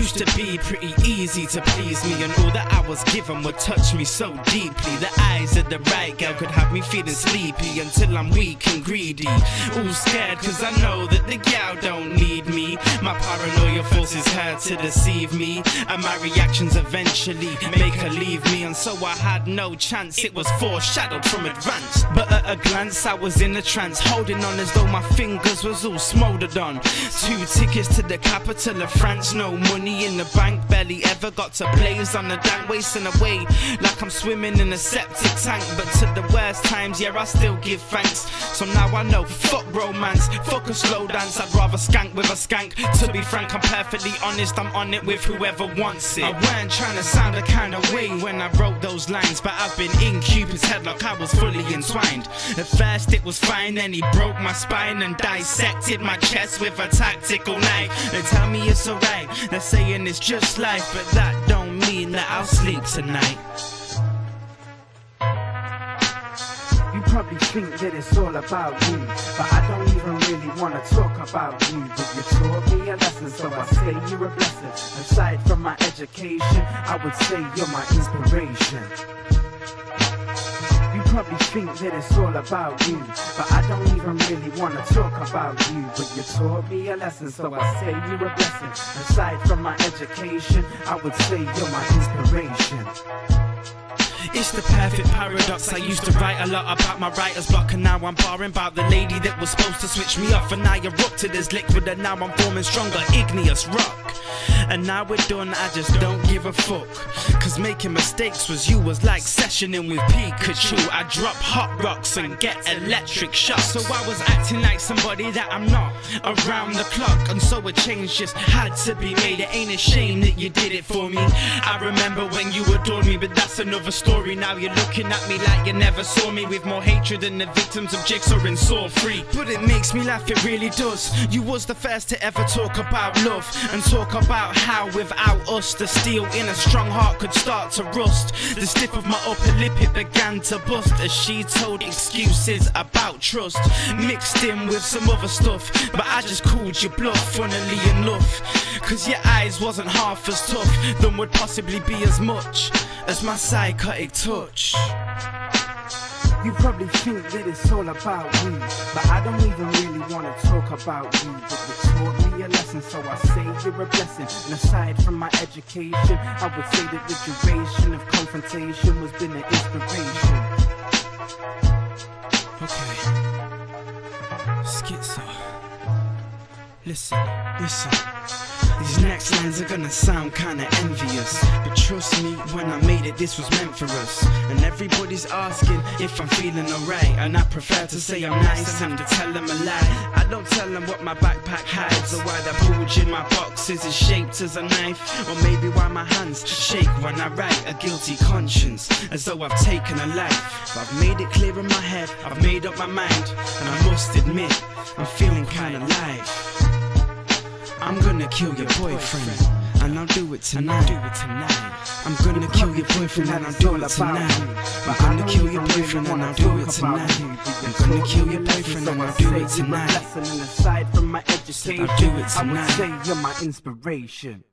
used to be pretty easy to please me, and all that I was given would touch me so deeply. The eyes of the right girl could have me feeling sleepy until I'm weak and greedy. All scared cause I know that the gal don't need me. My paranoia forces her to deceive me, and my reactions eventually make her leave me. And so I had no chance, it was foreshadowed from advance. But at a glance I was in a trance, holding on as though my fingers was all smoldered on. 2 tickets to the capital of France, no money in the bank, barely ever got to blaze on the dank, wasting away like I'm swimming in a septic tank. But to the worst times, yeah, I still give thanks. So now I know, fuck romance, fuck a slow dance, I'd rather skank with a skank. To be frank, I'm perfectly honest, I'm on it with whoever wants it. I weren't trying to sound a kind of way when I wrote those lines, but I've been in Cupid's headlock, I was fully entwined. At first it was fine, then he broke my spine and dissected my chest with a tactical knife. They tell me it's alright, they're saying it's just life, but that don't mean that I'll sleep tonight. You probably think that it's all about you, but I don't even really want to talk about you. But you taught me a lesson, so I say you're a blessing. Aside from my education, I would say you're my inspiration. You probably think that it's all about you, but I don't even really want to talk about you. But you taught me a lesson, so I say you're a blessing. Aside from my education, I would say you're my inspiration. It's the perfect paradox. I used to write a lot about my writer's block, and now I'm barring about the lady that was supposed to switch me off. And I erupted as liquid, and now I'm forming stronger, igneous rock. And now we're done, I just don't give a fuck, cause making mistakes was like sessioning with Pikachu. I drop hot rocks and get electric shocks. So I was acting like somebody that I'm not around the clock, and so a change just had to be made. It ain't a shame that you did it for me. I remember when you adored me, but that's another story. Now you're looking at me like you never saw me, with more hatred than the victims of Jigsaw and Saw 3. But it makes me laugh, it really does. You was the first to ever talk about love, and talk about how without us the steel in a strong heart could start to rust. The stiff of my upper lip, it began to bust as she told excuses about trust, mixed in with some other stuff. But I just called you bluff, funnily enough, cause your eyes wasn't half as tough, than would possibly be as much as my psychotic touch. You probably think that it's all about you, but I don't even really want to talk about you. But you taught me a lesson, so I say you're a blessing. And aside from my education, I would say that the duration of confrontation has been an inspiration. Okay, Skitza, listen. These next lines are gonna sound kinda envious, but trust me, when I made it, this was meant for us. And everybody's asking if I'm feeling alright, and I prefer to say I'm nice than to tell them a lie. I don't tell them what my backpack hides, or why the bulge in my boxes is shaped as a knife, or maybe why my hands shake when I write a guilty conscience, as though I've taken a life. But I've made it clear in my head, I've made up my mind, and I must admit, I'm feeling kinda live. I'm gonna kill your boyfriend, and I'll do it tonight. I'm gonna kill your boyfriend, and I'll do it tonight. I'm gonna kill your boyfriend, and I'll do it tonight. I'm gonna kill your boyfriend, and I'll do it tonight. Aside from my education, I'll do it tonight. I would say you're my inspiration.